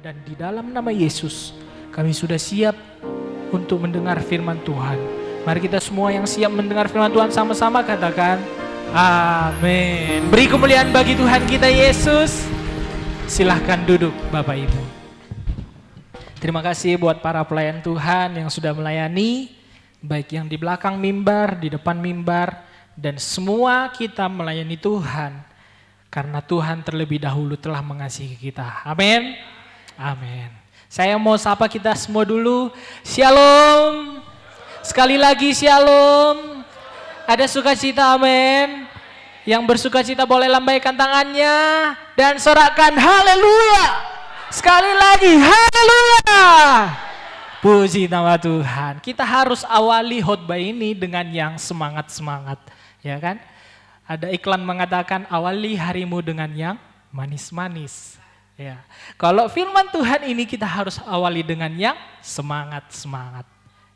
Dan di dalam nama Yesus, kami sudah siap untuk mendengar firman Tuhan. Mari kita semua yang siap mendengar firman Tuhan sama-sama katakan, amin. Beri kemuliaan bagi Tuhan kita Yesus. Silahkan duduk Bapak Ibu. Terima kasih buat para pelayan Tuhan yang sudah melayani, baik yang di belakang mimbar, di depan mimbar, dan semua kita melayani Tuhan. Karena Tuhan terlebih dahulu telah mengasihi kita. Amin. Amin. Saya mau sapa kita semua dulu. Shalom. Sekali lagi shalom. Ada sukacita, amin. Yang bersukacita boleh lambaikan tangannya dan sorakan haleluya. Sekali lagi haleluya. Puji nama Tuhan. Kita harus awali khotbah ini dengan yang semangat-semangat, ya kan? Ada iklan mengatakan awali harimu dengan yang manis-manis. Ya. Kalau firman Tuhan ini kita harus awali dengan yang semangat-semangat.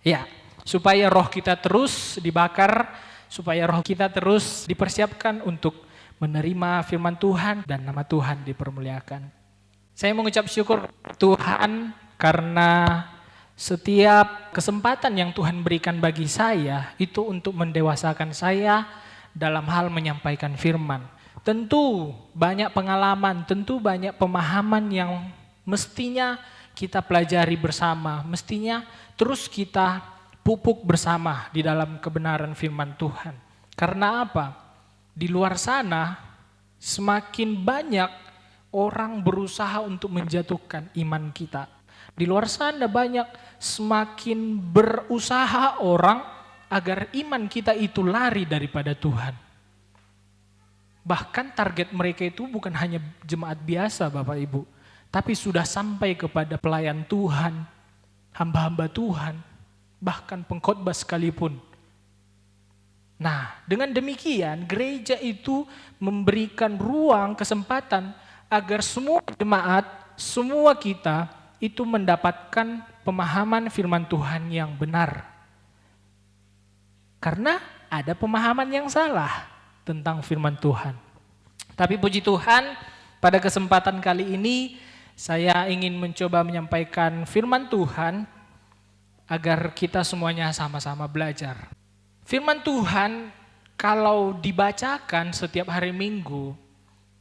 Ya, supaya roh kita terus dibakar, supaya roh kita terus dipersiapkan untuk menerima firman Tuhan dan nama Tuhan dipermuliakan. Saya mengucap syukur Tuhan karena setiap kesempatan yang Tuhan berikan bagi saya itu untuk mendewasakan saya dalam hal menyampaikan firman. Tentu banyak pengalaman, tentu banyak pemahaman yang mestinya kita pelajari bersama, mestinya terus kita pupuk bersama di dalam kebenaran firman Tuhan. Karena apa? Di luar sana semakin banyak orang berusaha untuk menjatuhkan iman kita. Di luar sana banyak semakin berusaha orang agar iman kita itu lari daripada Tuhan. Bahkan target mereka itu bukan hanya jemaat biasa Bapak Ibu, tapi sudah sampai kepada pelayan Tuhan, hamba-hamba Tuhan, bahkan pengkhotbah sekalipun. Nah, dengan demikian gereja itu memberikan ruang, kesempatan agar semua jemaat, semua kita itu mendapatkan pemahaman firman Tuhan yang benar. Karena ada pemahaman yang salah tentang firman Tuhan. Tapi puji Tuhan, pada kesempatan kali ini saya ingin mencoba menyampaikan firman Tuhan agar kita semuanya sama-sama belajar. Firman Tuhan kalau dibacakan setiap hari Minggu,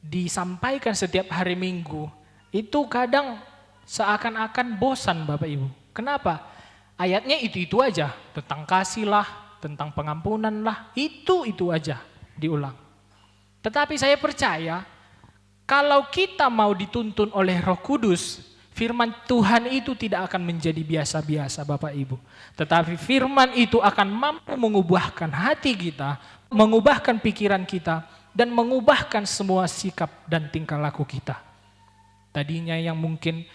disampaikan setiap hari Minggu, itu kadang seakan-akan bosan Bapak Ibu. Kenapa? Ayatnya itu-itu aja, tentang kasih lah, tentang pengampunan lah, itu aja diulang. Tetapi saya percaya kalau kita mau dituntun oleh Roh Kudus, firman Tuhan itu tidak akan menjadi biasa-biasa Bapak Ibu. Tetapi firman itu akan mampu mengubahkan hati kita, mengubahkan pikiran kita, dan mengubahkan semua sikap dan tingkah laku kita. Tadinya yang mungkin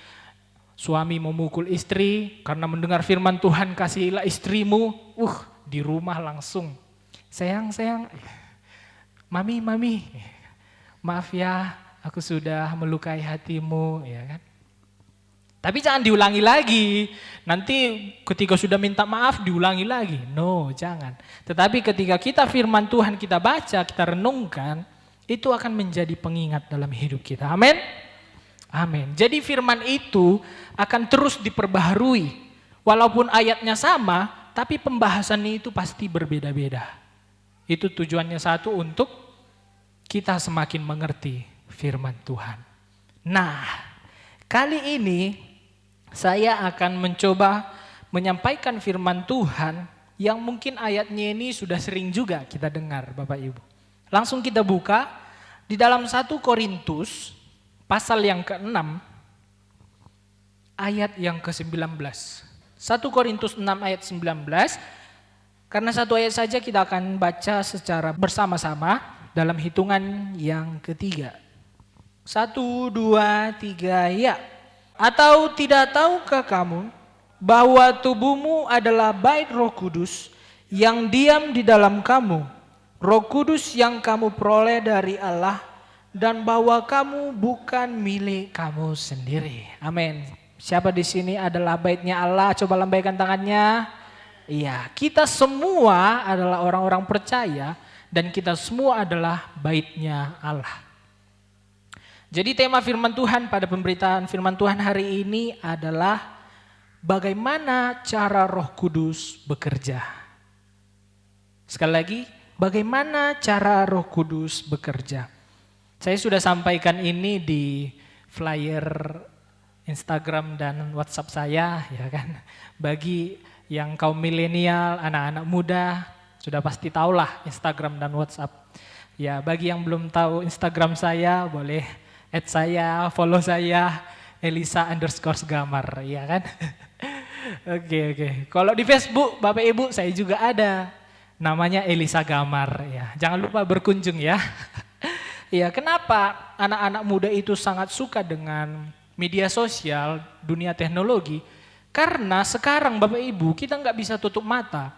suami memukul istri, karena mendengar firman Tuhan kasihilah istrimu, di rumah langsung, sayang, mami, maaf ya, aku sudah melukai hatimu, ya kan? Tapi jangan diulangi lagi. Nanti ketika sudah minta maaf diulangi lagi. No, jangan. Tetapi ketika kita firman Tuhan kita baca, kita renungkan, itu akan menjadi pengingat dalam hidup kita. Amin. Amin. Jadi firman itu akan terus diperbaharui. Walaupun ayatnya sama, tapi pembahasannya itu pasti berbeda-beda. Itu tujuannya satu, untuk kita semakin mengerti firman Tuhan. Nah, kali ini saya akan mencoba menyampaikan firman Tuhan yang mungkin ayatnya ini sudah sering juga kita dengar Bapak Ibu. Langsung kita buka di dalam 1 Korintus pasal yang ke-6 ayat yang ke-19. 1 Korintus 6 ayat 19. Karena satu ayat saja kita akan baca secara bersama-sama dalam hitungan yang ketiga. 1, 2, 3, ya. Atau tidak tahukah kamu bahwa tubuhmu adalah bait Roh Kudus yang diam di dalam kamu, Roh Kudus yang kamu peroleh dari Allah, dan bahwa kamu bukan milik kamu sendiri. Amin. Siapa di sini adalah baitnya Allah? Coba lambaikan tangannya. Iya, kita semua adalah orang-orang percaya dan kita semua adalah baitnya Allah. Jadi tema firman Tuhan pada pemberitaan firman Tuhan hari ini adalah bagaimana cara Roh Kudus bekerja. Sekali lagi, bagaimana cara Roh Kudus bekerja. Saya sudah sampaikan ini di flyer Instagram dan WhatsApp saya, ya kan. Bagi yang kaum milenial, anak-anak muda, sudah pasti tahulah Instagram dan WhatsApp. Ya, bagi yang belum tahu Instagram saya, boleh add saya, follow saya, Elisa_Gamar, ya kan? Oke. Kalau di Facebook, Bapak Ibu, saya juga ada. Namanya Elisa Gamar, ya. Jangan lupa berkunjung ya. Ya, kenapa anak-anak muda itu sangat suka dengan media sosial, dunia teknologi? Karena sekarang Bapak Ibu, kita nggak bisa tutup mata.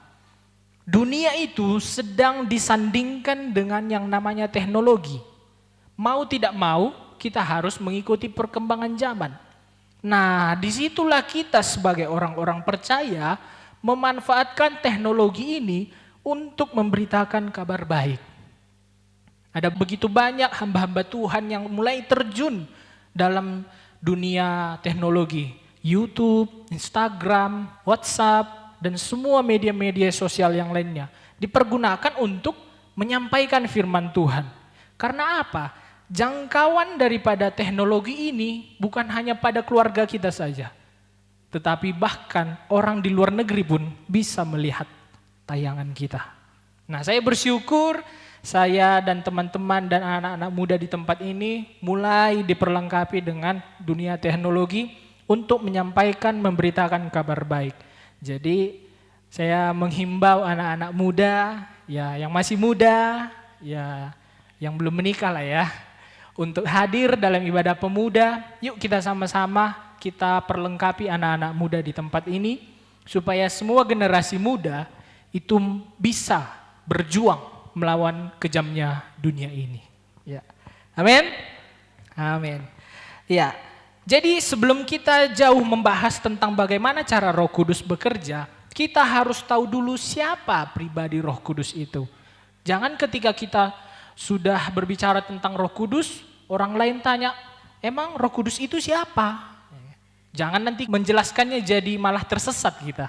Dunia itu sedang disandingkan dengan yang namanya teknologi. Mau tidak mau, kita harus mengikuti perkembangan zaman. Nah, disitulah kita sebagai orang-orang percaya memanfaatkan teknologi ini untuk memberitakan kabar baik. Ada begitu banyak hamba-hamba Tuhan yang mulai terjun dalam dunia teknologi. YouTube, Instagram, WhatsApp, dan semua media-media sosial yang lainnya dipergunakan untuk menyampaikan firman Tuhan. Karena apa? Jangkauan daripada teknologi ini bukan hanya pada keluarga kita saja, tetapi bahkan orang di luar negeri pun bisa melihat tayangan kita. Nah, saya bersyukur saya dan teman-teman dan anak-anak muda di tempat ini mulai diperlengkapi dengan dunia teknologi untuk menyampaikan, memberitakan kabar baik. Jadi saya menghimbau anak-anak muda, ya yang masih muda, ya yang belum menikah lah ya, untuk hadir dalam ibadah pemuda. Yuk kita sama-sama kita perlengkapi anak-anak muda di tempat ini supaya semua generasi muda itu bisa berjuang melawan kejamnya dunia ini. Ya. Amin. Amin. Ya. Jadi sebelum kita jauh membahas tentang bagaimana cara Roh Kudus bekerja, kita harus tahu dulu siapa pribadi Roh Kudus itu. Jangan ketika kita sudah berbicara tentang Roh Kudus, orang lain tanya, emang Roh Kudus itu siapa? Jangan nanti menjelaskannya jadi malah tersesat kita.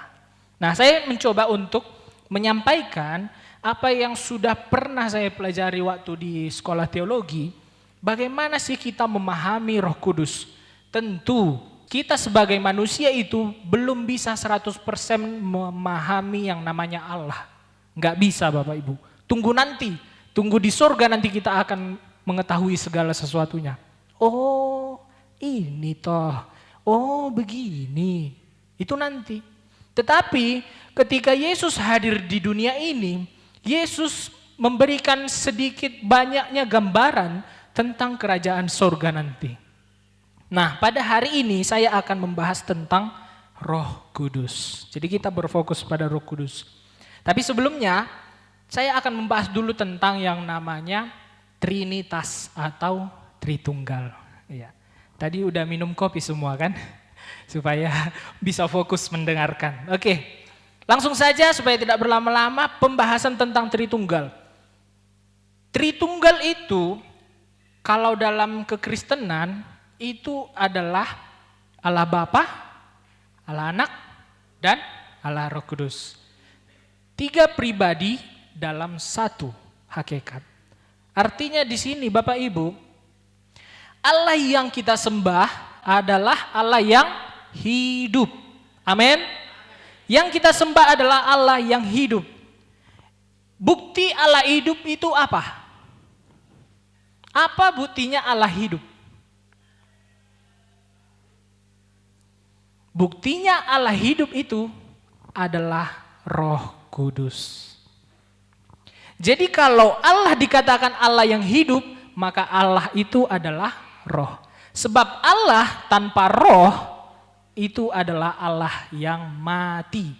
Nah, saya mencoba untuk menyampaikan apa yang sudah pernah saya pelajari waktu di sekolah teologi, bagaimana sih kita memahami Roh Kudus. Tentu kita sebagai manusia itu belum bisa 100% memahami yang namanya Allah. Enggak bisa Bapak Ibu. Tunggu nanti. Tunggu di surga nanti kita akan mengetahui segala sesuatunya. Oh, ini toh. Oh, begini. Itu nanti. Tetapi ketika Yesus hadir di dunia ini, Yesus memberikan sedikit banyaknya gambaran tentang kerajaan surga nanti. Nah, pada hari ini saya akan membahas tentang Roh Kudus. Jadi kita berfokus pada Roh Kudus. Tapi sebelumnya, saya akan membahas dulu tentang yang namanya Trinitas atau Tritunggal. Ya. Tadi udah minum kopi semua kan? Supaya bisa fokus mendengarkan. Oke, langsung saja supaya tidak berlama-lama pembahasan tentang Tritunggal. Tritunggal itu kalau dalam kekristenan itu adalah Allah Bapa, Allah Anak, dan Allah Roh Kudus. 3 pribadi dalam satu hakikat. Artinya di sini Bapak Ibu, Allah yang kita sembah adalah Allah yang hidup. Amin. Yang kita sembah adalah Allah yang hidup. Bukti Allah hidup itu apa? Apa buktinya Allah hidup? Buktinya Allah hidup itu adalah Roh Kudus. Jadi kalau Allah dikatakan Allah yang hidup, maka Allah itu adalah roh. Sebab Allah tanpa roh itu adalah Allah yang mati.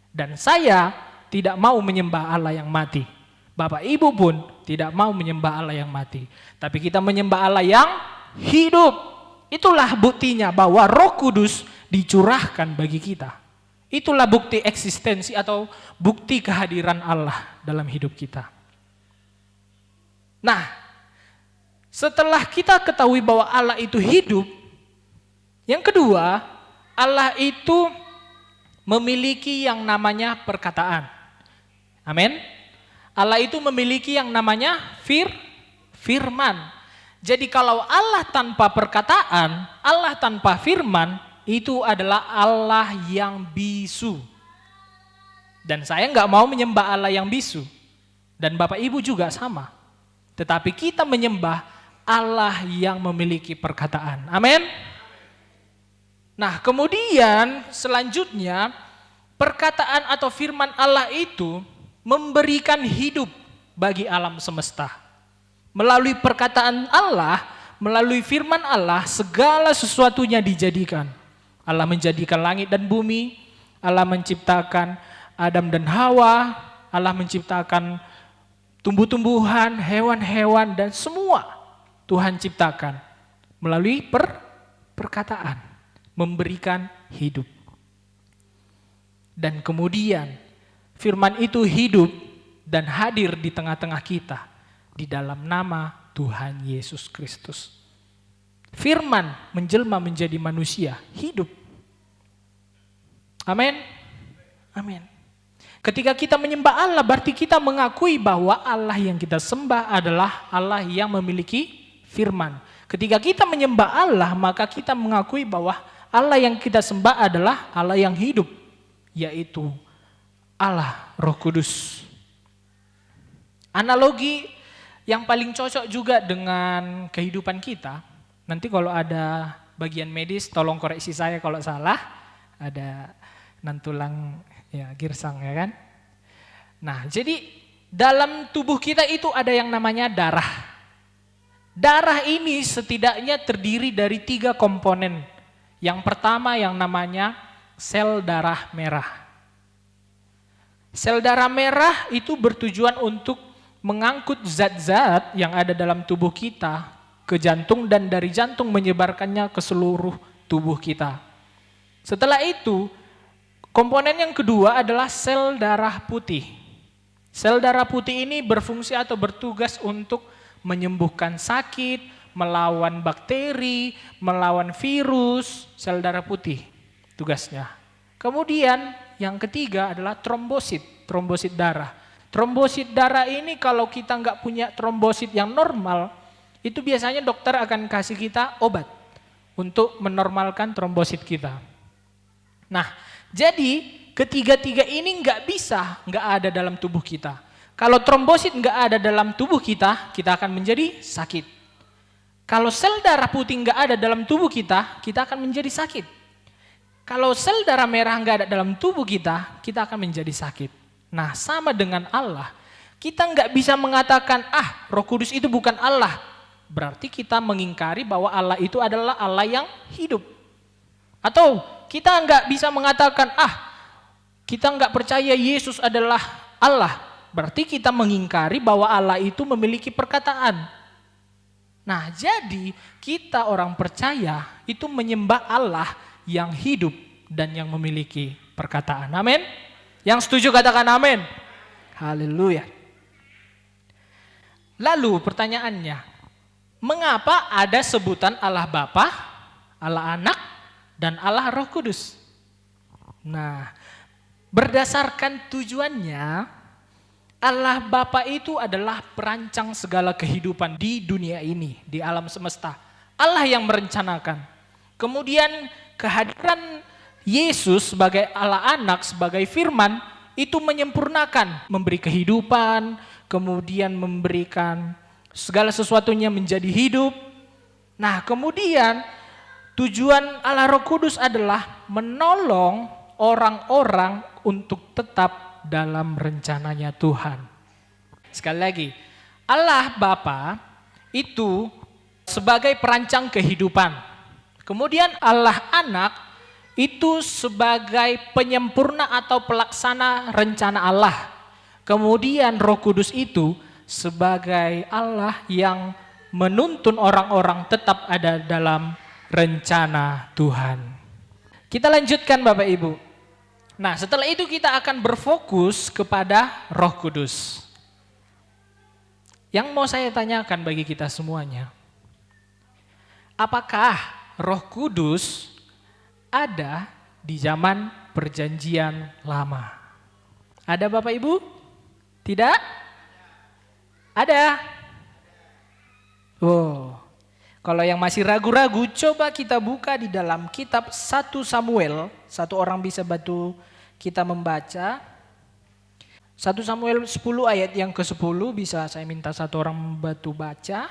Dan saya tidak mau menyembah Allah yang mati. Bapak Ibu pun tidak mau menyembah Allah yang mati. Tapi kita menyembah Allah yang hidup. Itulah buktinya bahwa Roh Kudus dicurahkan bagi kita. Itulah bukti eksistensi atau bukti kehadiran Allah dalam hidup kita. Nah, Setelah kita ketahui bahwa Allah itu hidup, yang kedua, Allah itu memiliki yang namanya perkataan. Amin. Allah itu memiliki yang namanya firman. Jadi kalau Allah tanpa perkataan, Allah tanpa firman, itu adalah Allah yang bisu. Dan saya nggak mau menyembah Allah yang bisu. Dan Bapak Ibu juga sama. Tetapi kita menyembah Allah yang memiliki perkataan. Amin. Nah, kemudian selanjutnya perkataan atau firman Allah itu memberikan hidup bagi alam semesta. Melalui perkataan Allah, melalui firman Allah, segala sesuatunya dijadikan. Allah menjadikan langit dan bumi, Allah menciptakan Adam dan Hawa, Allah menciptakan tumbuh-tumbuhan, hewan-hewan, dan semua Tuhan ciptakan melalui perkataan, memberikan hidup. Dan kemudian firman itu hidup dan hadir di tengah-tengah kita di dalam nama Tuhan Yesus Kristus. Firman menjelma menjadi manusia, hidup. Amin. Amin. Ketika kita menyembah Allah, berarti kita mengakui bahwa Allah yang kita sembah adalah Allah yang memiliki firman. Ketika kita menyembah Allah, maka kita mengakui bahwa Allah yang kita sembah adalah Allah yang hidup, yaitu Allah Roh Kudus. Analogi yang paling cocok juga dengan kehidupan kita, nanti kalau ada bagian medis tolong koreksi saya kalau salah, ada nantulang ya girsang ya kan. Nah, jadi dalam tubuh kita itu ada yang namanya darah. Darah ini setidaknya terdiri dari 3 komponen. Yang pertama yang namanya sel darah merah. Sel darah merah itu bertujuan untuk mengangkut zat-zat yang ada dalam tubuh kita ke jantung dan dari jantung menyebarkannya ke seluruh tubuh kita. Setelah itu, komponen yang kedua adalah sel darah putih. Sel darah putih ini berfungsi atau bertugas untuk menyembuhkan sakit, melawan bakteri, melawan virus, sel darah putih tugasnya. Kemudian yang ketiga adalah trombosit, trombosit darah. Trombosit darah ini kalau kita nggak punya trombosit yang normal, itu biasanya dokter akan kasih kita obat untuk menormalkan trombosit kita. Nah, jadi ketiga-tiga ini nggak ada dalam tubuh kita. Kalau trombosit nggak ada dalam tubuh kita, kita akan menjadi sakit. Kalau sel darah putih nggak ada dalam tubuh kita, kita akan menjadi sakit. Kalau sel darah merah nggak ada dalam tubuh kita, kita akan menjadi sakit. Nah, sama dengan Allah, kita nggak bisa mengatakan, Roh Kudus itu bukan Allah. Berarti kita mengingkari bahwa Allah itu adalah Allah yang hidup. Atau kita nggak bisa mengatakan, kita nggak percaya Yesus adalah Allah. Berarti kita mengingkari bahwa Allah itu memiliki perkataan. Nah, jadi kita orang percaya itu menyembah Allah yang hidup dan yang memiliki perkataan. Amin. Yang setuju katakan amin. Haleluya. Lalu pertanyaannya, mengapa ada sebutan Allah Bapa, Allah Anak, dan Allah Roh Kudus? Nah, berdasarkan tujuannya, Allah Bapa itu adalah perancang segala kehidupan di dunia ini, di alam semesta. Allah yang merencanakan. Kemudian kehadiran Yesus sebagai Allah Anak, sebagai firman, itu menyempurnakan, memberi kehidupan, kemudian memberikan segala sesuatunya menjadi hidup. Nah, kemudian tujuan Allah Roh Kudus adalah menolong orang-orang untuk tetap dalam rencananya Tuhan. Sekali lagi, Allah Bapa itu sebagai perancang kehidupan. Kemudian Allah Anak itu sebagai penyempurna atau pelaksana rencana Allah. Kemudian Roh Kudus itu sebagai Allah yang menuntun orang-orang tetap ada dalam rencana Tuhan. Kita lanjutkan Bapak Ibu. Nah, setelah itu kita akan berfokus kepada Roh Kudus. Yang mau saya tanyakan bagi kita semuanya, apakah Roh Kudus ada di zaman Perjanjian Lama? Ada Bapak Ibu? Tidak? Ada? Oh, kalau yang masih ragu-ragu, coba kita buka di dalam kitab 1 Samuel. Satu orang bisa bantu kita membaca. 1 Samuel 10 ayat yang ke-10, bisa saya minta satu orang bantu baca.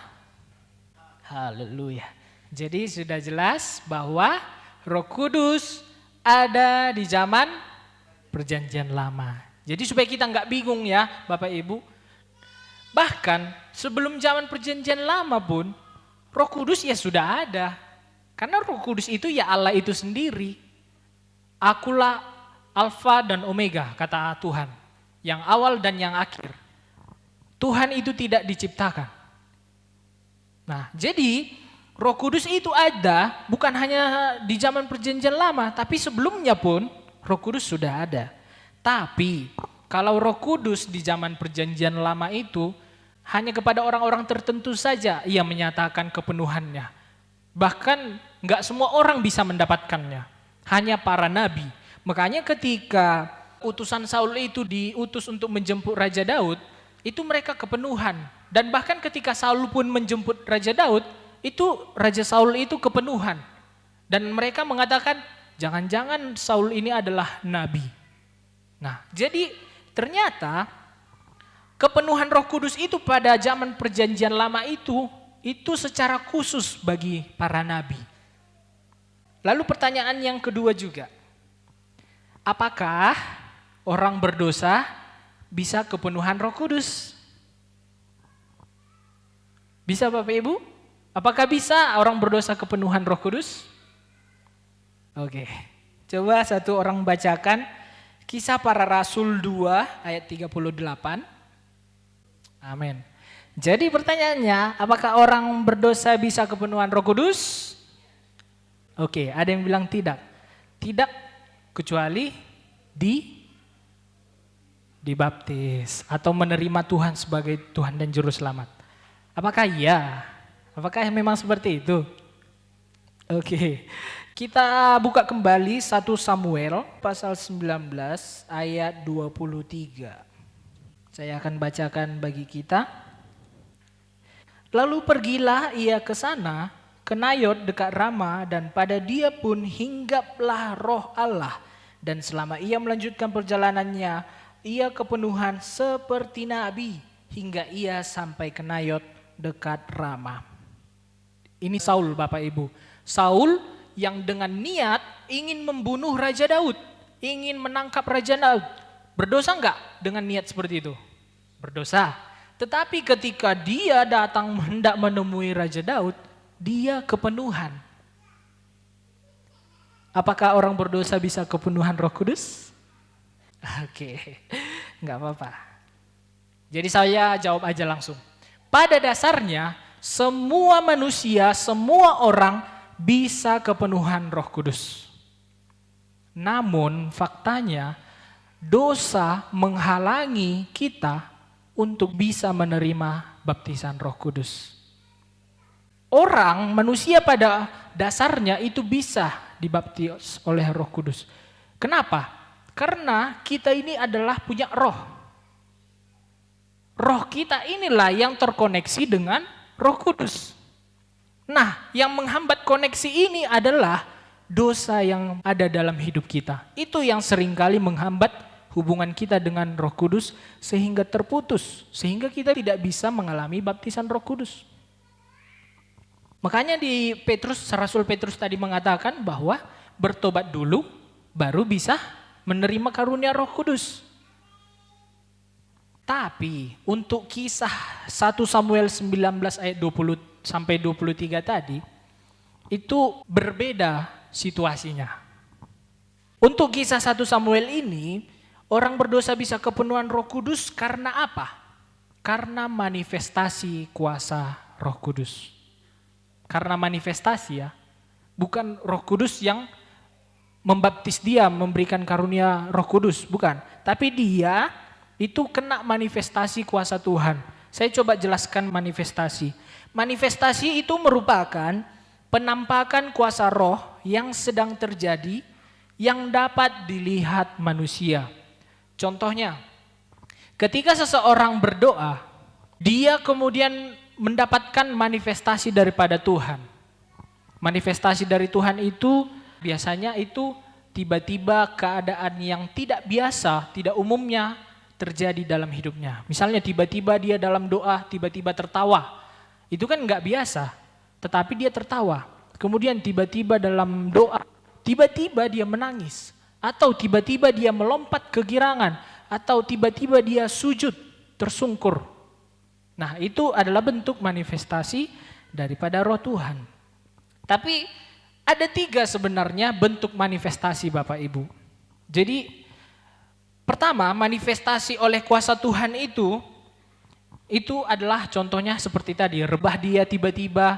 Haleluya. Jadi sudah jelas bahwa Roh Kudus ada di zaman Perjanjian Lama. Jadi supaya kita nggak bingung ya Bapak Ibu. Bahkan sebelum zaman Perjanjian Lama pun Roh Kudus ya sudah ada. Karena Roh Kudus itu ya Allah itu sendiri. Akulah Alfa dan Omega, kata Tuhan. Yang awal dan yang akhir. Tuhan itu tidak diciptakan. Nah, jadi Roh Kudus itu ada bukan hanya di zaman Perjanjian Lama, tapi sebelumnya pun Roh Kudus sudah ada. Tapi kalau Roh Kudus di zaman Perjanjian Lama itu hanya kepada orang-orang tertentu saja ia menyatakan kepenuhannya. Bahkan nggak semua orang bisa mendapatkannya, hanya para nabi. Makanya ketika utusan Saul itu diutus untuk menjemput Raja Daud, itu mereka kepenuhan. Dan bahkan ketika Saul pun menjemput Raja Daud, itu Raja Saul itu kepenuhan. Dan mereka mengatakan, jangan-jangan Saul ini adalah nabi. Nah, jadi ternyata kepenuhan Roh Kudus itu pada zaman Perjanjian Lama itu secara khusus bagi para nabi. Lalu pertanyaan yang kedua juga, apakah orang berdosa bisa kepenuhan Roh Kudus? Bisa Bapak Ibu? Apakah bisa orang berdosa kepenuhan Roh Kudus? Oke, coba satu orang bacakan Kisah Para Rasul 2 ayat 38. Amin. Jadi pertanyaannya, apakah orang berdosa bisa kepenuhan Roh Kudus? Oke, ada yang bilang tidak. Tidak kecuali dibaptis atau menerima Tuhan sebagai Tuhan dan Juru Selamat. Apakah iya? Apakah memang seperti itu? Oke. Kita buka kembali 1 Samuel pasal 19 ayat 23. Saya akan bacakan bagi kita. Lalu pergilah ia ke sana, ke Nayot dekat Rama, dan pada dia pun hinggaplah Roh Allah. Dan selama ia melanjutkan perjalanannya, ia kepenuhan seperti nabi hingga ia sampai ke Nayot dekat Rama. Ini Saul Bapak Ibu. Saul yang dengan niat ingin membunuh Raja Daud, ingin menangkap Raja Daud. Berdosa enggak dengan niat seperti itu? Berdosa. Tetapi ketika dia datang hendak menemui Raja Daud, dia kepenuhan. Apakah orang berdosa bisa kepenuhan Roh Kudus? Oke, enggak apa-apa. Jadi saya jawab aja langsung. Pada dasarnya semua manusia, semua orang bisa kepenuhan Roh Kudus. Namun faktanya dosa menghalangi kita untuk bisa menerima baptisan Roh Kudus. Orang, manusia pada dasarnya itu bisa dibaptis oleh Roh Kudus. Kenapa? Karena kita ini adalah punya roh. Roh kita inilah yang terkoneksi dengan Roh Kudus. Nah, yang menghambat koneksi ini adalah dosa yang ada dalam hidup kita. Itu yang seringkali menghambat hubungan kita dengan Roh Kudus sehingga terputus, sehingga kita tidak bisa mengalami baptisan Roh Kudus. Makanya di Rasul Petrus tadi mengatakan bahwa bertobat dulu baru bisa menerima karunia Roh Kudus. Tapi untuk kisah 1 Samuel 19 ayat 20 sampai 23 tadi itu berbeda situasinya. Untuk kisah 1 Samuel ini, orang berdosa bisa kepenuhan Roh Kudus karena apa? Karena manifestasi kuasa Roh Kudus. Karena manifestasi ya, bukan Roh Kudus yang membaptis dia, memberikan karunia Roh Kudus, bukan. Tapi dia itu kena manifestasi kuasa Tuhan. Saya coba jelaskan manifestasi. Manifestasi itu merupakan penampakan kuasa roh yang sedang terjadi yang dapat dilihat manusia. Contohnya, ketika seseorang berdoa, dia kemudian mendapatkan manifestasi daripada Tuhan. Manifestasi dari Tuhan itu biasanya itu tiba-tiba keadaan yang tidak biasa, tidak umumnya terjadi dalam hidupnya. Misalnya tiba-tiba dia dalam doa, tiba-tiba tertawa. Itu kan nggak biasa, tetapi dia tertawa. Kemudian tiba-tiba dalam doa, tiba-tiba dia menangis. Atau tiba-tiba dia melompat kegirangan. Atau tiba-tiba dia sujud, tersungkur. Nah, itu adalah bentuk manifestasi daripada roh Tuhan. Tapi ada 3 sebenarnya bentuk manifestasi Bapak Ibu. Jadi pertama, manifestasi oleh kuasa Tuhan itu adalah contohnya seperti tadi, rebah dia tiba-tiba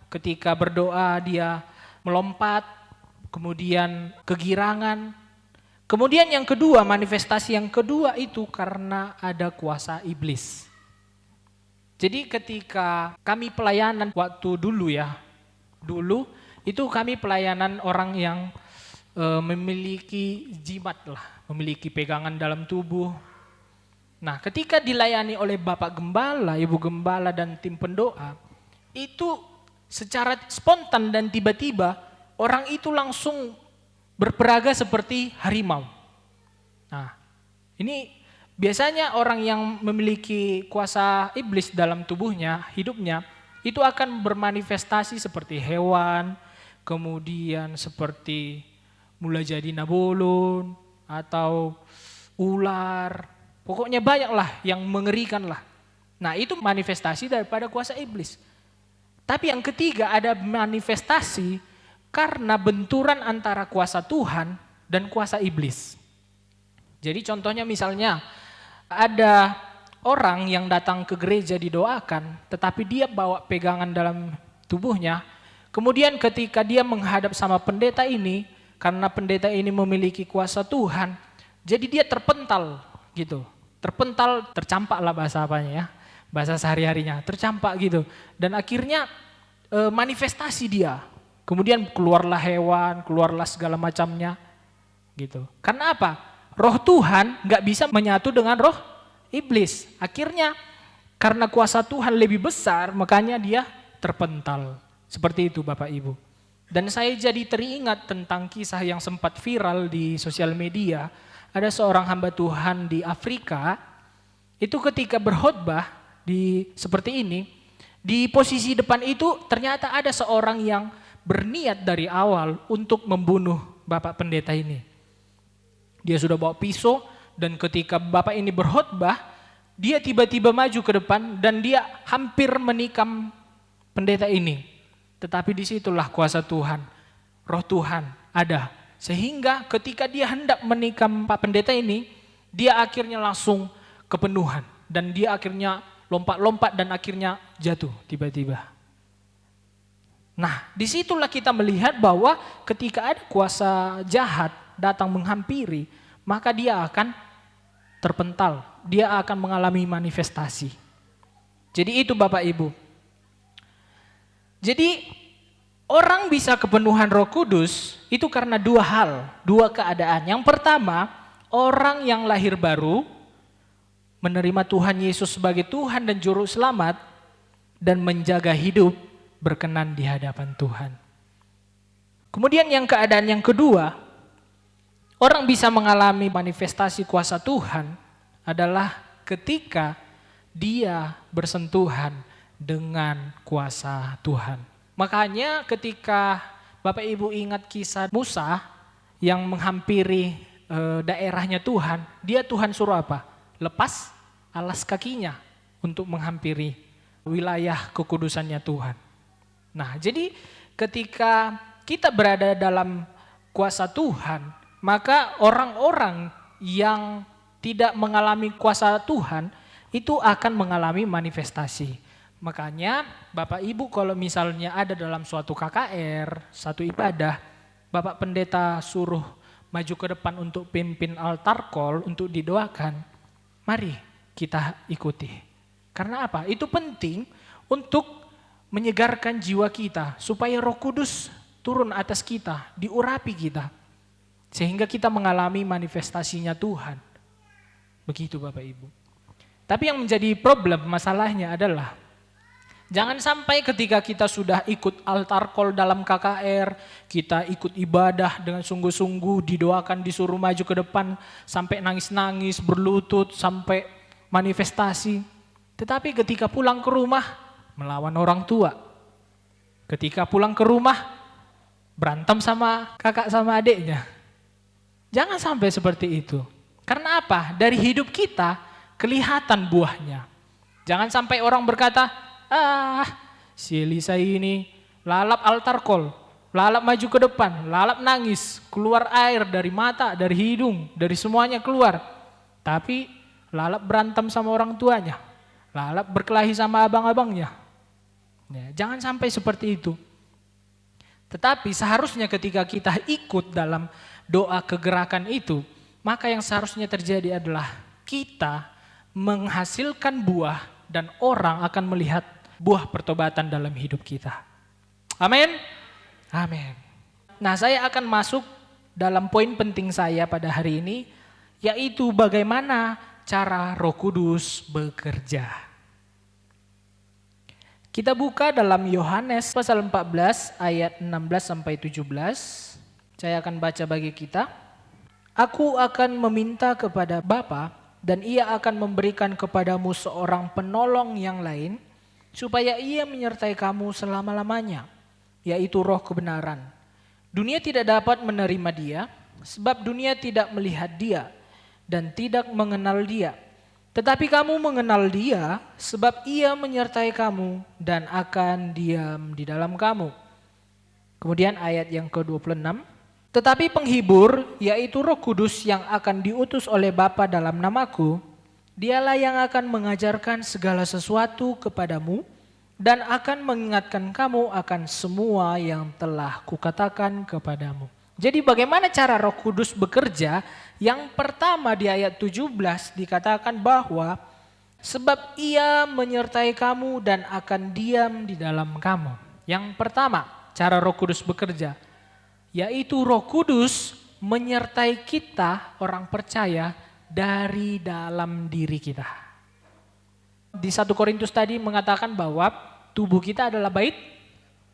ketika berdoa dia melompat, kemudian kegirangan. Kemudian yang kedua, manifestasi yang kedua itu karena ada kuasa iblis. Jadi ketika kami pelayanan waktu dulu itu kami pelayanan orang yang memiliki jimat lah, memiliki pegangan dalam tubuh. Nah, ketika dilayani oleh Bapak Gembala, Ibu Gembala dan tim pendoa, itu secara spontan dan tiba-tiba orang itu langsung berperaga seperti harimau. Nah, ini biasanya orang yang memiliki kuasa iblis dalam tubuhnya, hidupnya, itu akan bermanifestasi seperti hewan, kemudian seperti mulai jadi nabolon, atau ular, pokoknya banyaklah yang mengerikan lah. Nah, itu manifestasi daripada kuasa iblis. Tapi yang ketiga ada manifestasi karena benturan antara kuasa Tuhan dan kuasa iblis. Jadi contohnya misalnya ada orang yang datang ke gereja didoakan, tetapi dia bawa pegangan dalam tubuhnya. Kemudian ketika dia menghadap sama pendeta ini, karena pendeta ini memiliki kuasa Tuhan, jadi dia terpental gitu. Terpental, tercampak lah bahasa apanya ya, bahasa sehari-harinya, tercampak gitu. Dan akhirnya manifestasi dia. Kemudian keluarlah hewan, keluarlah segala macamnya gitu. Karena apa? Roh Tuhan nggak bisa menyatu dengan roh iblis. Akhirnya karena kuasa Tuhan lebih besar, makanya dia terpental. Seperti itu Bapak Ibu. Dan saya jadi teringat tentang kisah yang sempat viral di sosial media. Ada seorang hamba Tuhan di Afrika, itu ketika berkhotbah seperti ini, di posisi depan itu ternyata ada seorang yang berniat dari awal untuk membunuh Bapak Pendeta ini. Dia sudah bawa pisau dan ketika Bapak ini berkhotbah, dia tiba-tiba maju ke depan dan dia hampir menikam pendeta ini. Tetapi disitulah kuasa Tuhan, roh Tuhan ada. Sehingga ketika dia hendak menikam Pak Pendeta ini, dia akhirnya langsung kepenuhan. Dan dia akhirnya lompat-lompat dan akhirnya jatuh tiba-tiba. Nah, disitulah kita melihat bahwa ketika ada kuasa jahat datang menghampiri, maka dia akan terpental, dia akan mengalami manifestasi. Jadi itu Bapak Ibu. Jadi orang bisa kepenuhan Roh Kudus itu karena 2 hal, 2 keadaan. Yang pertama, orang yang lahir baru menerima Tuhan Yesus sebagai Tuhan dan Juru Selamat dan menjaga hidup berkenan di hadapan Tuhan. Kemudian yang keadaan yang kedua, orang bisa mengalami manifestasi kuasa Tuhan adalah ketika dia bersentuhan dengan kuasa Tuhan. Makanya ketika Bapak Ibu ingat kisah Musa yang menghampiri daerahnya Tuhan, dia Tuhan suruh apa? Lepas alas kakinya untuk menghampiri wilayah kekudusannya Tuhan. Nah, jadi ketika kita berada dalam kuasa Tuhan, maka orang-orang yang tidak mengalami kuasa Tuhan itu akan mengalami manifestasi. Makanya Bapak Ibu kalau misalnya ada dalam suatu KKR, satu ibadah, Bapak Pendeta suruh maju ke depan untuk pimpin altar call, untuk didoakan, mari kita ikuti. Karena apa? Itu penting untuk menyegarkan jiwa kita, supaya Roh Kudus turun atas kita, diurapi kita, sehingga kita mengalami manifestasinya Tuhan. Begitu Bapak Ibu. Tapi yang menjadi problem, masalahnya adalah jangan sampai ketika kita sudah ikut altar call dalam KKR, kita ikut ibadah dengan sungguh-sungguh, didoakan, disuruh maju ke depan, sampai nangis-nangis, berlutut, sampai manifestasi. Tetapi ketika pulang ke rumah, melawan orang tua. Ketika pulang ke rumah, berantem sama kakak sama adiknya. Jangan sampai seperti itu. Karena apa? Dari hidup kita kelihatan buahnya. Jangan sampai orang berkata, si Elisa ini lalap altar call, lalap maju ke depan, lalap nangis, keluar air dari mata, dari hidung, dari semuanya keluar. Tapi lalap berantem sama orang tuanya, lalap berkelahi sama abang-abangnya. Ya, jangan sampai seperti itu. Tetapi seharusnya ketika kita ikut dalam doa kegerakan itu, maka yang seharusnya terjadi adalah kita menghasilkan buah dan orang akan melihat buah pertobatan dalam hidup kita. Amin. Amin. Nah, saya akan masuk dalam poin penting saya pada hari ini, yaitu bagaimana cara Roh Kudus bekerja. Kita buka dalam Yohanes pasal 14 ayat 16 sampai 17. Saya akan baca bagi kita. Aku akan meminta kepada Bapa dan ia akan memberikan kepadamu seorang penolong yang lain supaya ia menyertai kamu selama-lamanya, yaitu Roh kebenaran. Dunia tidak dapat menerima dia sebab dunia tidak melihat dia dan tidak mengenal dia. Tetapi kamu mengenal dia sebab ia menyertai kamu dan akan diam di dalam kamu. Kemudian ayat yang ke-26. Tetapi penghibur, yaitu Roh Kudus yang akan diutus oleh Bapa dalam namaku, dialah yang akan mengajarkan segala sesuatu kepadamu dan akan mengingatkan kamu akan semua yang telah kukatakan kepadamu. Jadi bagaimana cara Roh Kudus bekerja? Yang pertama di ayat 17 dikatakan bahwa sebab ia menyertai kamu dan akan diam di dalam kamu. Yang pertama cara Roh Kudus bekerja, yaitu Roh Kudus menyertai kita orang percaya dari dalam diri kita. Di 1 Korintus tadi mengatakan bahwa tubuh kita adalah bait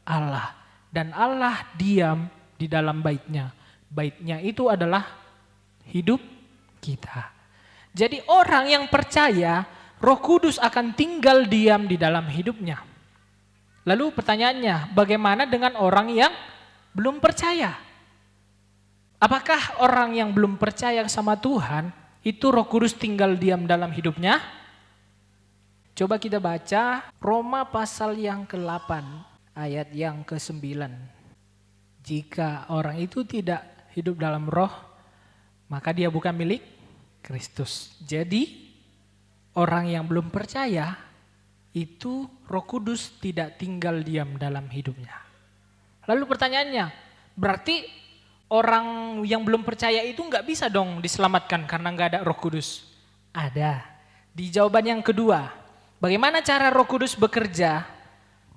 Allah dan Allah diam di dalam baitnya. Baitnya itu adalah hidup kita. Jadi orang yang percaya, Roh Kudus akan tinggal diam di dalam hidupnya. Lalu pertanyaannya, bagaimana dengan orang yang belum percaya? Apakah orang yang belum percaya sama Tuhan, itu Roh Kudus tinggal diam dalam hidupnya? Coba kita baca Roma pasal yang ke-8, ayat yang ke-9. Jika orang itu tidak hidup dalam roh, maka dia bukan milik Kristus. Jadi orang yang belum percaya itu Roh Kudus tidak tinggal diam dalam hidupnya. Lalu pertanyaannya, berarti orang yang belum percaya itu nggak bisa dong diselamatkan karena nggak ada Roh Kudus? Ada. Di jawaban yang kedua, bagaimana cara Roh Kudus bekerja?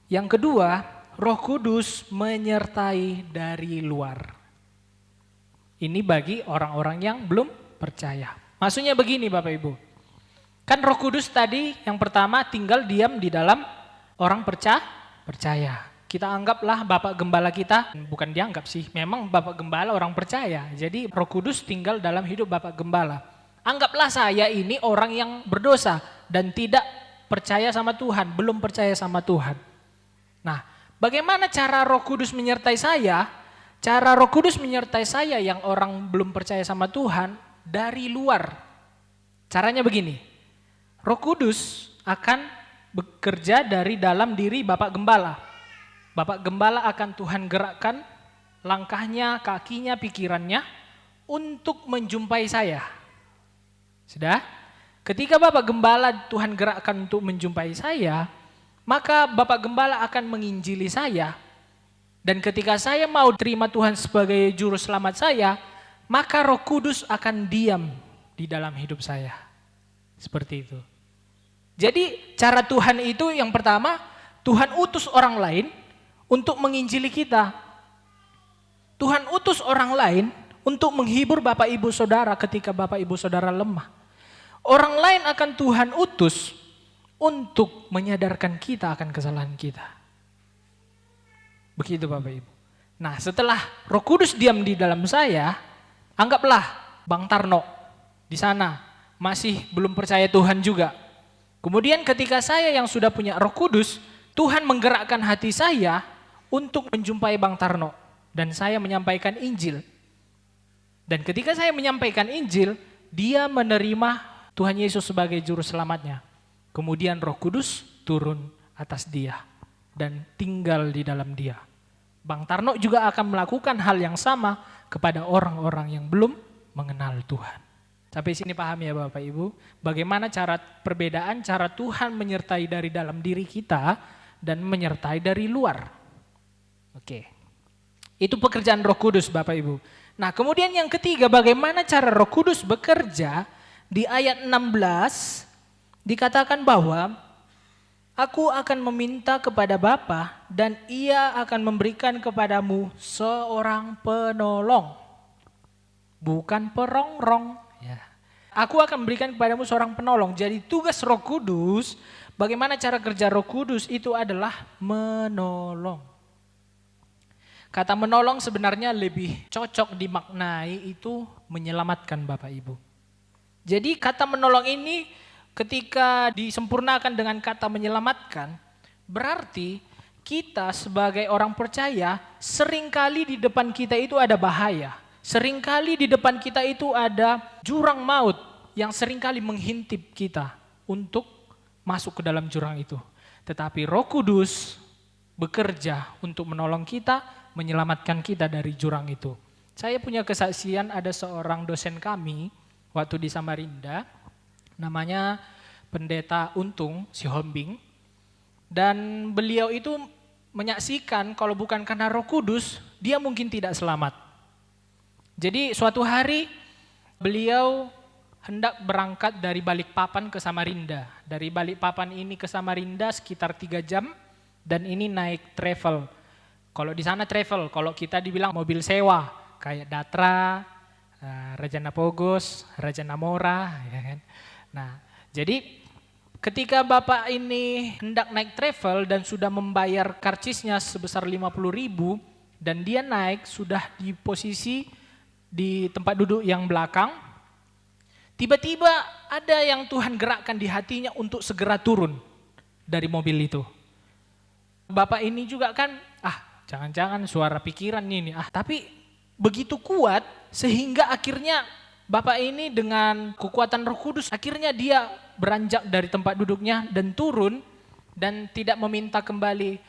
Yang kedua, Roh Kudus menyertai dari luar. Ini bagi orang-orang yang belum percaya. Maksudnya begini Bapak Ibu. Kan Roh Kudus tadi yang pertama tinggal diam di dalam orang percaya. Kita anggaplah Bapak Gembala kita, bukan dianggap sih, memang Bapak Gembala orang percaya. Jadi Roh Kudus tinggal dalam hidup Bapak Gembala. Anggaplah saya ini orang yang berdosa dan tidak percaya sama Tuhan, belum percaya sama Tuhan. Nah, bagaimana cara Roh Kudus menyertai saya? Cara Roh Kudus menyertai saya yang orang belum percaya sama Tuhan dari luar. Caranya begini, Roh Kudus akan bekerja dari dalam diri Bapak Gembala. Bapak Gembala akan Tuhan gerakkan langkahnya, kakinya, pikirannya untuk menjumpai saya. Sudah? Ketika Bapak Gembala Tuhan gerakkan untuk menjumpai saya, maka Bapak Gembala akan menginjili saya. Dan ketika saya mau terima Tuhan sebagai juru selamat saya, maka Roh Kudus akan diam di dalam hidup saya. Seperti itu. Jadi cara Tuhan itu yang pertama, Tuhan utus orang lain untuk menginjili kita. Tuhan utus orang lain untuk menghibur Bapak Ibu Saudara ketika Bapak Ibu Saudara lemah. Orang lain akan Tuhan utus untuk menyadarkan kita akan kesalahan kita. Begitu Bapak Ibu. Nah, setelah Roh Kudus diam di dalam saya, anggaplah Bang Tarno di sana masih belum percaya Tuhan juga. Kemudian ketika saya yang sudah punya Roh Kudus, Tuhan menggerakkan hati saya untuk menjumpai Bang Tarno dan saya menyampaikan Injil. Dan ketika saya menyampaikan Injil, dia menerima Tuhan Yesus sebagai juru selamatnya. Kemudian Roh Kudus turun atas dia dan tinggal di dalam dia. Bang Tarno juga akan melakukan hal yang sama kepada orang-orang yang belum mengenal Tuhan. Sampai sini paham ya Bapak Ibu? Bagaimana perbedaan cara Tuhan menyertai dari dalam diri kita dan menyertai dari luar. Oke. Itu pekerjaan Roh Kudus Bapak Ibu. Nah, kemudian yang ketiga, bagaimana cara Roh Kudus bekerja? Di ayat 16 dikatakan bahwa Aku akan meminta kepada Bapa dan Ia akan memberikan kepadamu seorang penolong. Bukan perongrong. Ya. Aku akan memberikan kepadamu seorang penolong. Jadi tugas Roh Kudus, bagaimana cara kerja Roh Kudus itu adalah menolong. Kata menolong sebenarnya lebih cocok dimaknai itu menyelamatkan Bapak Ibu. Jadi kata menolong ini ketika disempurnakan dengan kata menyelamatkan, berarti kita sebagai orang percaya seringkali di depan kita itu ada bahaya. Seringkali di depan kita itu ada jurang maut yang seringkali menghintip kita untuk masuk ke dalam jurang itu. Tetapi Roh Kudus bekerja untuk menolong kita, menyelamatkan kita dari jurang itu. Saya punya kesaksian ada seorang dosen kami waktu di Samarinda, namanya Pendeta Untung Sihombing, dan beliau itu menyaksikan kalau bukan karena Roh Kudus dia mungkin tidak selamat. Jadi suatu hari beliau hendak berangkat dari Balikpapan ke Samarinda. Dari Balikpapan ini ke Samarinda sekitar 3 jam dan ini naik travel. Kalau di sana travel, kalau kita dibilang mobil sewa kayak Datra, Rajana Pogos, Rajana Mora, ya kan. Nah, jadi ketika Bapak ini hendak naik travel dan sudah membayar karcisnya sebesar 50.000 dan dia naik sudah di posisi di tempat duduk yang belakang, tiba-tiba ada yang Tuhan gerakkan di hatinya untuk segera turun dari mobil itu. Bapak ini juga kan, jangan-jangan suara pikiran ini, tapi begitu kuat sehingga akhirnya Bapak ini dengan kekuatan Roh Kudus akhirnya dia beranjak dari tempat duduknya dan turun dan tidak meminta kembali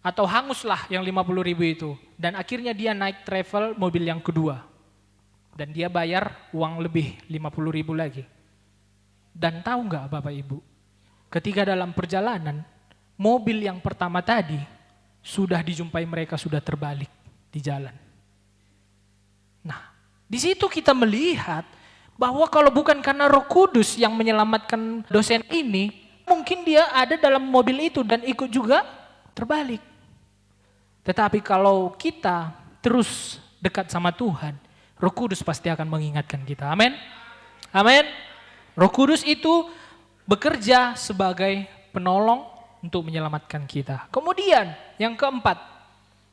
atau hanguslah yang 50.000 itu. Dan akhirnya dia naik travel mobil yang kedua dan dia bayar uang lebih 50.000 lagi. Dan tahu nggak Bapak Ibu, ketika dalam perjalanan mobil yang pertama tadi sudah dijumpai mereka sudah terbalik di jalan. Nah, di situ kita melihat bahwa kalau bukan karena Roh Kudus yang menyelamatkan dosen ini, mungkin dia ada dalam mobil itu dan ikut juga terbalik. Tetapi kalau kita terus dekat sama Tuhan, Roh Kudus pasti akan mengingatkan kita. Amin. Amin. Roh Kudus itu bekerja sebagai penolong untuk menyelamatkan kita. Kemudian yang keempat,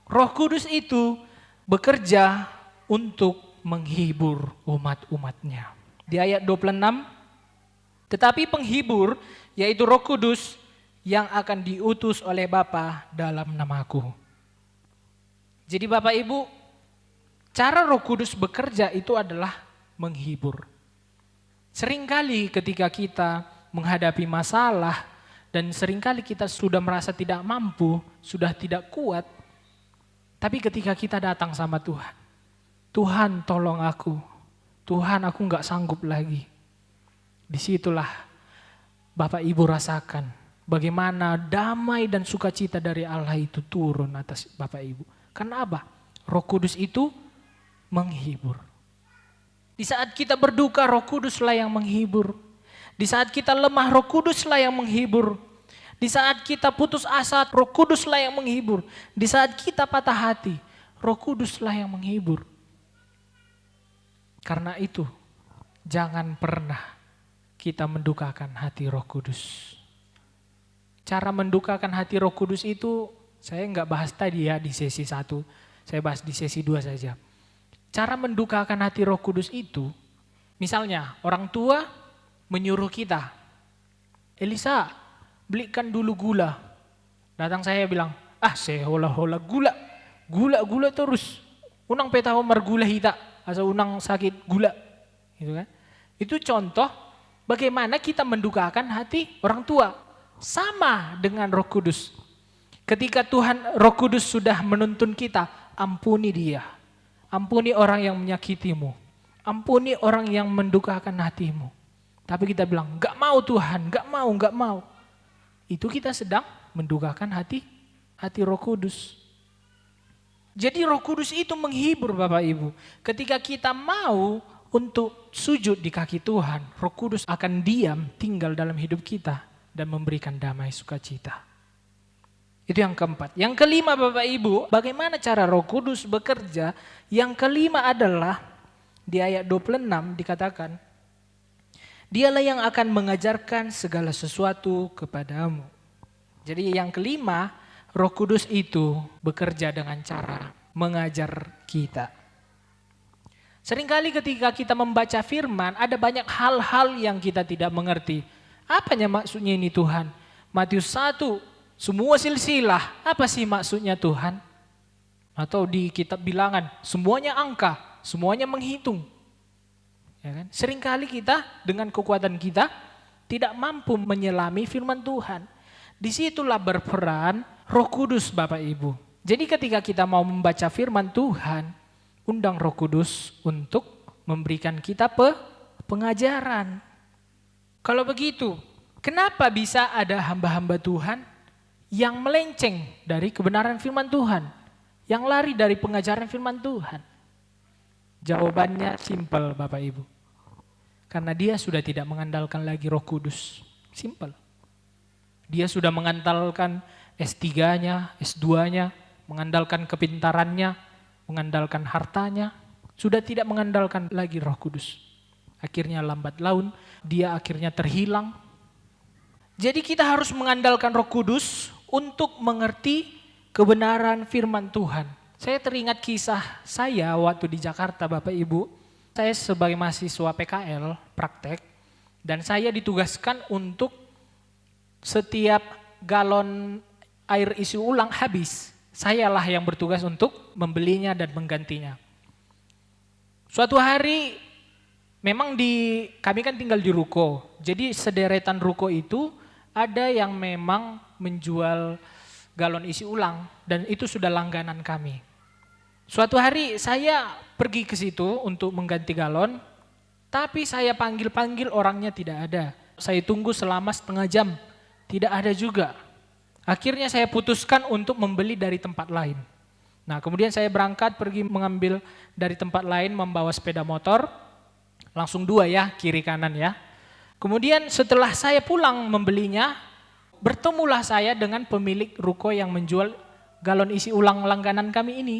Roh Kudus itu bekerja untuk menghibur umat-umatnya. Di ayat 26, tetapi penghibur yaitu Roh Kudus yang akan diutus oleh Bapa dalam namaku. Jadi Bapak Ibu, cara Roh Kudus bekerja itu adalah menghibur. Seringkali ketika kita menghadapi masalah dan seringkali kita sudah merasa tidak mampu, sudah tidak kuat, tapi ketika kita datang sama Tuhan, Tuhan tolong aku, Tuhan aku gak sanggup lagi. Disitulah Bapak Ibu rasakan bagaimana damai dan sukacita dari Allah itu turun atas Bapak Ibu. Karena apa? Roh Kudus itu menghibur. Di saat kita berduka, Roh Kuduslah yang menghibur. Di saat kita lemah, Roh Kuduslah yang menghibur. Di saat kita putus asa, Roh Kuduslah yang menghibur. Di saat kita patah hati, Roh Kuduslah yang menghibur. Karena itu, jangan pernah kita mendukakan hati Roh Kudus. Cara mendukakan hati Roh Kudus itu, saya nggak bahas tadi ya di sesi 1, saya bahas di sesi 2 saja. Cara mendukakan hati Roh Kudus itu, misalnya orang tua menyuruh kita, Elisa, belikan dulu gula. Datang saya bilang, saya hola-hola gula terus. Unang petaho margula hita, asa unang sakit gula. Gitu kan? Itu contoh bagaimana kita mendukakan hati orang tua. Sama dengan Roh Kudus. Ketika Roh Kudus sudah menuntun kita, ampuni dia. Ampuni orang yang menyakitimu. Ampuni orang yang mendukakan hatimu. Tapi kita bilang, gak mau Tuhan, gak mau. Itu kita sedang mendukakan hati Roh Kudus. Jadi Roh Kudus itu menghibur Bapak Ibu. Ketika kita mau untuk sujud di kaki Tuhan, Roh Kudus akan diam tinggal dalam hidup kita dan memberikan damai sukacita. Itu yang keempat. Yang kelima Bapak Ibu, bagaimana cara Roh Kudus bekerja? Yang kelima adalah di ayat 26 dikatakan, Dialah yang akan mengajarkan segala sesuatu kepadamu. Jadi yang kelima, Roh Kudus itu bekerja dengan cara mengajar kita. Seringkali ketika kita membaca firman, ada banyak hal-hal yang kita tidak mengerti. Apanya maksudnya ini Tuhan? Matius 1, semua silsilah, apa sih maksudnya Tuhan? Atau di kitab bilangan, semuanya angka, semuanya menghitung. Ya kan? Seringkali kita dengan kekuatan kita tidak mampu menyelami firman Tuhan. Disitulah berperan Roh Kudus Bapak Ibu. Jadi ketika kita mau membaca firman Tuhan, undang Roh Kudus untuk memberikan kita pengajaran. Kalau begitu, kenapa bisa ada hamba-hamba Tuhan yang melenceng dari kebenaran firman Tuhan, yang lari dari pengajaran firman Tuhan? Jawabannya simpel Bapak Ibu. Karena dia sudah tidak mengandalkan lagi Roh Kudus. Simpel. Dia sudah mengandalkan S3-nya, S2-nya, mengandalkan kepintarannya, mengandalkan hartanya. Sudah tidak mengandalkan lagi Roh Kudus. Akhirnya lambat laun, dia akhirnya terhilang. Jadi kita harus mengandalkan Roh Kudus untuk mengerti kebenaran firman Tuhan. Saya teringat kisah saya waktu di Jakarta Bapak Ibu. Saya sebagai mahasiswa PKL praktek dan saya ditugaskan untuk setiap galon air isi ulang habis. Sayalah yang bertugas untuk membelinya dan menggantinya. Suatu hari memang kami kan tinggal di ruko. Jadi sederetan ruko itu ada yang memang menjual galon isi ulang dan itu sudah langganan kami. Suatu hari saya pergi ke situ untuk mengganti galon, tapi saya panggil-panggil orangnya tidak ada. Saya tunggu selama setengah jam, tidak ada juga. Akhirnya saya putuskan untuk membeli dari tempat lain. Nah kemudian saya berangkat pergi mengambil dari tempat lain membawa sepeda motor, langsung 2 ya, kiri kanan ya. Kemudian setelah saya pulang membelinya, bertemulah saya dengan pemilik ruko yang menjual galon isi ulang langganan kami ini.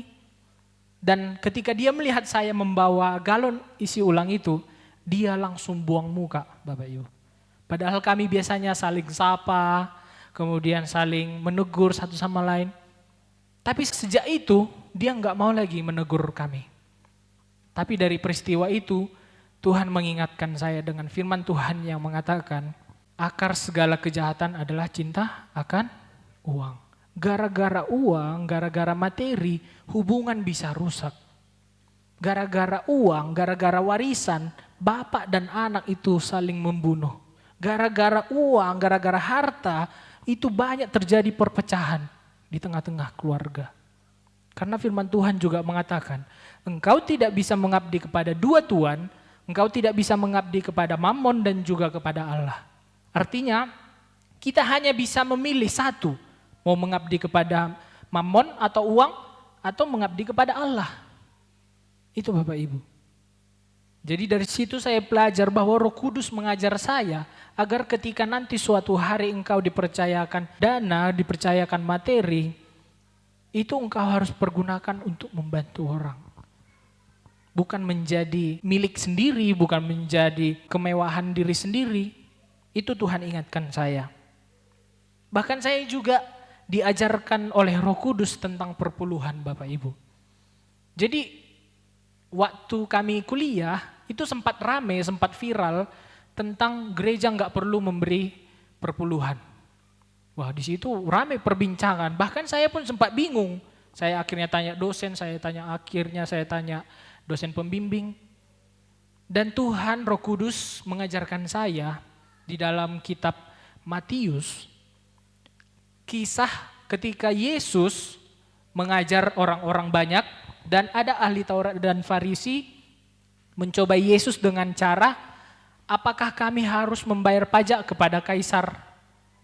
Dan ketika dia melihat saya membawa galon isi ulang itu, dia langsung buang muka Bapak Ibu. Padahal kami biasanya saling sapa, kemudian saling menegur satu sama lain. Tapi sejak itu dia nggak mau lagi menegur kami. Tapi dari peristiwa itu Tuhan mengingatkan saya dengan firman Tuhan yang mengatakan akar segala kejahatan adalah cinta akan uang. Gara-gara uang, gara-gara materi, hubungan bisa rusak. Gara-gara uang, gara-gara warisan, bapak dan anak itu saling membunuh. Gara-gara uang, gara-gara harta, itu banyak terjadi perpecahan di tengah-tengah keluarga. Karena firman Tuhan juga mengatakan, engkau tidak bisa mengabdi kepada 2 tuan, engkau tidak bisa mengabdi kepada Mammon dan juga kepada Allah. Artinya, kita hanya bisa memilih satu. Mau mengabdi kepada Mammon atau uang, atau mengabdi kepada Allah. Itu Bapak Ibu. Jadi dari situ saya belajar bahwa Roh Kudus mengajar saya agar ketika nanti suatu hari engkau dipercayakan dana, dipercayakan materi, itu engkau harus pergunakan untuk membantu orang. Bukan menjadi milik sendiri, bukan menjadi kemewahan diri sendiri. Itu Tuhan ingatkan saya. Bahkan saya juga diajarkan oleh Roh Kudus tentang perpuluhan Bapak Ibu. Jadi waktu kami kuliah itu sempat rame, sempat viral tentang gereja nggak perlu memberi perpuluhan. Wah, di situ rame perbincangan. Bahkan saya pun sempat bingung. Saya akhirnya tanya dosen, saya tanya dosen pembimbing. Dan Tuhan Roh Kudus mengajarkan saya di dalam kitab Matius, kisah ketika Yesus mengajar orang-orang banyak dan ada ahli Taurat dan Farisi mencoba Yesus dengan cara, apakah kami harus membayar pajak kepada Kaisar?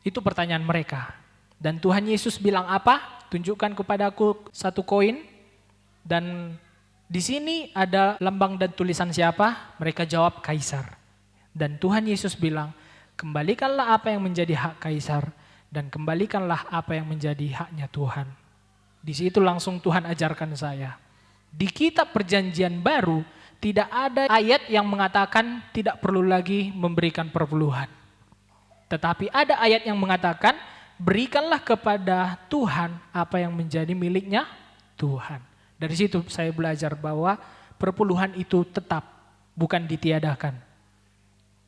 Itu pertanyaan mereka. Dan Tuhan Yesus bilang apa? Tunjukkan kepadaku satu koin. Dan di sini ada lambang dan tulisan siapa? Mereka jawab Kaisar. Dan Tuhan Yesus bilang, kembalikanlah apa yang menjadi hak Kaisar dan kembalikanlah apa yang menjadi haknya Tuhan. Di situ langsung Tuhan ajarkan saya. Di kitab Perjanjian Baru tidak ada ayat yang mengatakan tidak perlu lagi memberikan perpuluhan. Tetapi ada ayat yang mengatakan berikanlah kepada Tuhan apa yang menjadi miliknya Tuhan. Dari situ saya belajar bahwa perpuluhan itu tetap, bukan ditiadakan.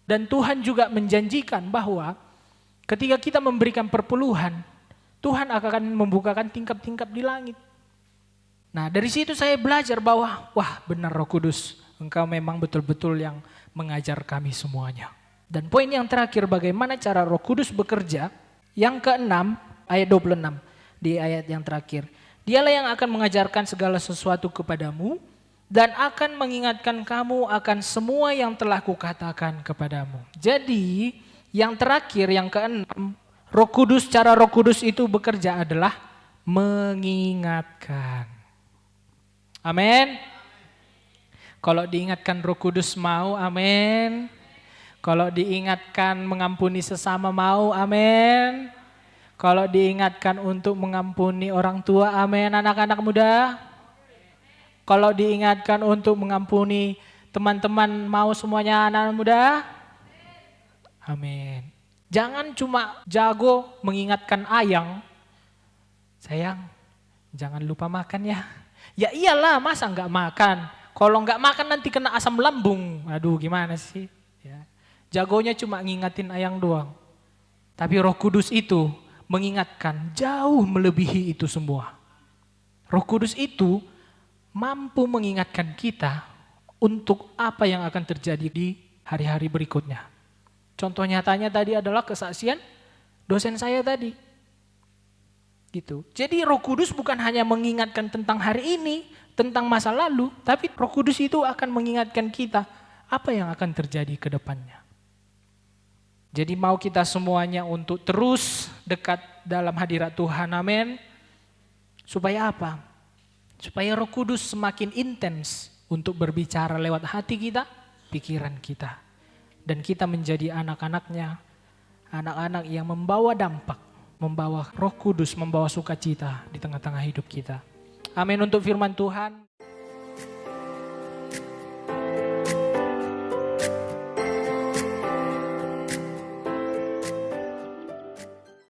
Dan Tuhan juga menjanjikan bahwa ketika kita memberikan perpuluhan, Tuhan akan membukakan tingkap-tingkap di langit. Nah, dari situ saya belajar bahwa wah, benar Roh Kudus, Engkau memang betul-betul yang mengajar kami semuanya. Dan poin yang terakhir, bagaimana cara Roh Kudus bekerja? Yang ke-6, ayat 26, di ayat yang terakhir. Dialah yang akan mengajarkan segala sesuatu kepadamu dan akan mengingatkan kamu akan semua yang telah kukatakan kepadamu. Jadi, yang terakhir, yang ke-6, Roh Kudus, cara Roh Kudus itu bekerja adalah mengingatkan. Amin. Kalau diingatkan Roh Kudus mau, amin. Kalau diingatkan mengampuni sesama mau, amin. Kalau diingatkan untuk mengampuni orang tua, amin. Anak-anak muda. Kalau diingatkan untuk mengampuni teman-teman mau semuanya anak-anak muda, amin. Jangan cuma jago mengingatkan ayang, sayang jangan lupa makan ya. Ya iyalah, masa nggak makan? Kalau nggak makan nanti kena asam lambung. Aduh, gimana sih? Ya. Jagonya cuma ngingatin ayang doang. Tapi Roh Kudus itu mengingatkan jauh melebihi itu semua. Roh Kudus itu mampu mengingatkan kita untuk apa yang akan terjadi di hari-hari berikutnya. Contoh nyatanya tadi adalah kesaksian dosen saya tadi. Gitu. Jadi Roh Kudus bukan hanya mengingatkan tentang hari ini, tentang masa lalu, tapi Roh Kudus itu akan mengingatkan kita apa yang akan terjadi ke depannya. Jadi mau kita semuanya untuk terus dekat dalam hadirat Tuhan, amin. Supaya apa? Supaya Roh Kudus semakin intens untuk berbicara lewat hati kita, pikiran kita. Dan kita menjadi anak-anaknya, anak-anak yang membawa dampak, membawa Roh Kudus, membawa sukacita di tengah-tengah hidup kita. Amin untuk firman Tuhan.